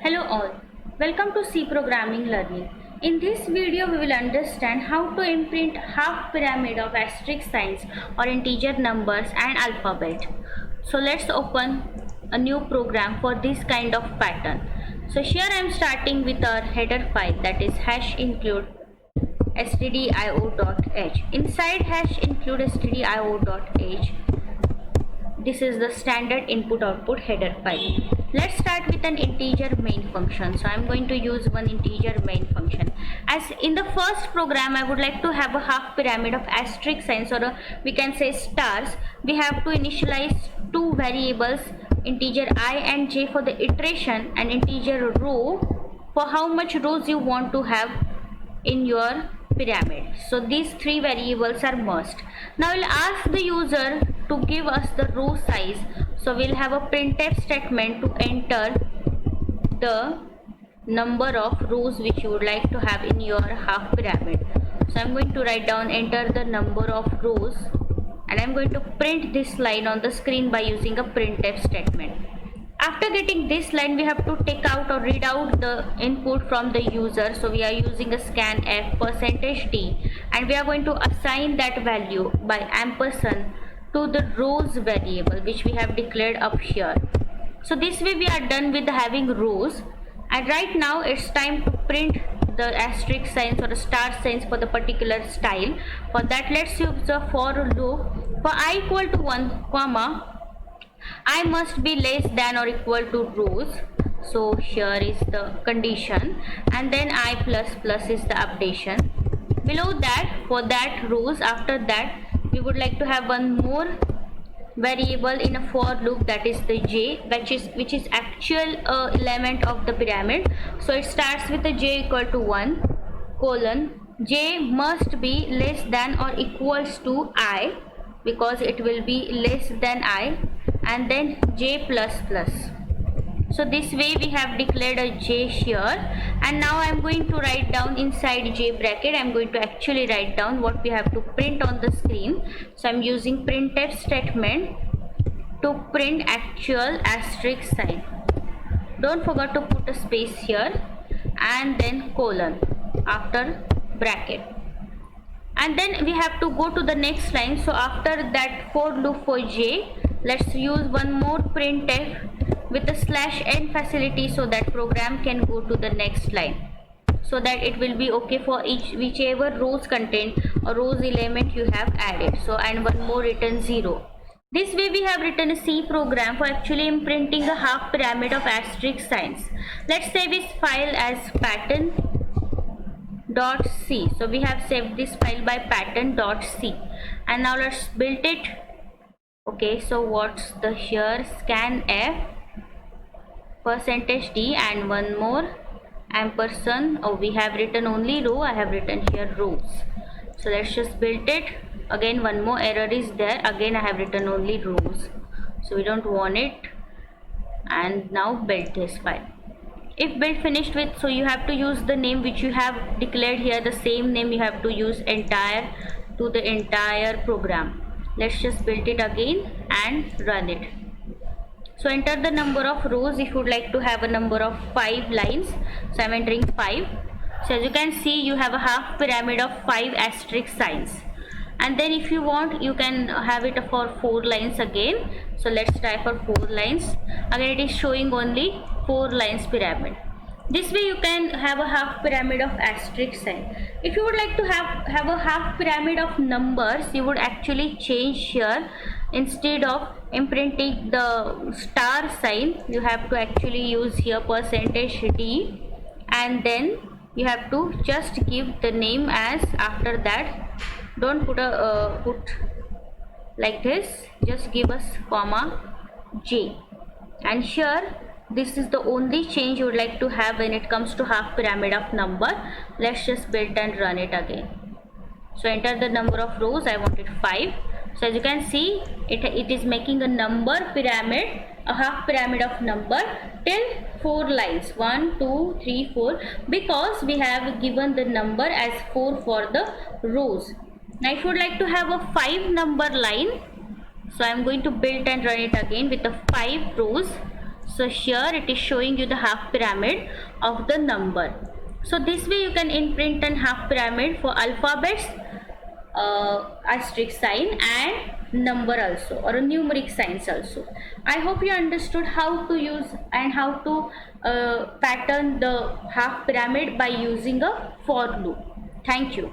Hello all, welcome to C Programming Learning. In this video we will understand how to imprint half pyramid of asterisk signs or integer numbers and alphabet. So let's open a new program for this kind of pattern. So here I am starting with our header file, that is #include stdio.h. Inside #include stdio.h, this is the standard input output header file. Let's start with an integer main function. So I'm going to use one integer main function. As in the first program, I would like to have a half pyramid of asterisk signs, or we can say stars. We have to initialize two variables, integer I and j for the iteration, and integer row for how much rows you want to have in your pyramid. So these three variables are must. Now we'll ask the user to give us the row size. So we'll have a printf statement to enter the number of rows which you would like to have in your half pyramid. So I'm going to write down enter the number of rows, and I'm going to print this line on the screen by using a printf statement. After getting this line, we have to take out or read out the input from the user. So we are using a scanf %t, and we are going to assign that value by ampersand to the rows variable which we have declared up here. So this way we are done with having rows, and right now it's time to print the asterisk signs or star signs for the particular style. For that, let's use the for loop. For I equal to 1 comma, I must be less than or equal to rows. So here is the condition, and then I plus plus is the updation. Below that, for that rows, after that we would like to have one more variable in a for loop, that is the j, which is actual element of the pyramid. So it starts with a j equal to 1 colon, j must be less than or equals to I, because it will be less than I, and then j plus plus. So this way we have declared a j here, and now I am going to write down inside j bracket. I am going to actually write down what we have to print on the screen. So I am using printf statement to print actual asterisk sign. Don't forget to put a space here, and then colon after bracket. And then we have to go to the next line. So after that for loop for j, let's use one more printf with a /n facility, so that program can go to the next line, so that it will be okay for whichever rows content or rows element you have added. So and one more return 0. This way we have written a C program for actually imprinting a half pyramid of asterisk signs. Let's save this file as pattern.c. So we have saved this file by pattern.c, and now let's build it. Okay, so what's the here scanf %d and one more ampersand. Oh, we have written only row, I have written here rows. So let's just build it. Again one more error is there, again I have written only rows, so we don't want it. And now build this file. If build finished with, so you have to use the name which you have declared here, the same name you have to use entire to the entire program. Let's just build it again and run it. So enter the number of rows if you would like to have a number of 5 lines. So I'm entering 5. So as you can see, you have a half pyramid of 5 asterisk signs, and then if you want you can have it for 4 lines again. So let's try for 4 lines. Again it is showing only 4 lines pyramid. This way you can have a half pyramid of asterisk sign. If you would like to have a half pyramid of numbers, you would actually change here. Instead of imprinting the star sign, you have to actually use here %d, and then you have to just give the name as, after that don't put a put like this, just give us comma j. And here this is the only change you would like to have when it comes to half pyramid of number. Let's just build and run it again. So enter the number of rows, I wanted 5. So as you can see, it is making a number pyramid, a half pyramid of number till 4 lines, 1 2 3 4, because we have given the number as 4 for the rows. Now if you would like to have a 5 number line, so I am going to build and run it again with the 5 rows. So here it is showing you the half pyramid of the number. So this way you can imprint an half pyramid for alphabets, asterisk sign, and number also, or a numeric signs also. I hope you understood how to use and how to pattern the half pyramid by using a for loop. Thank you.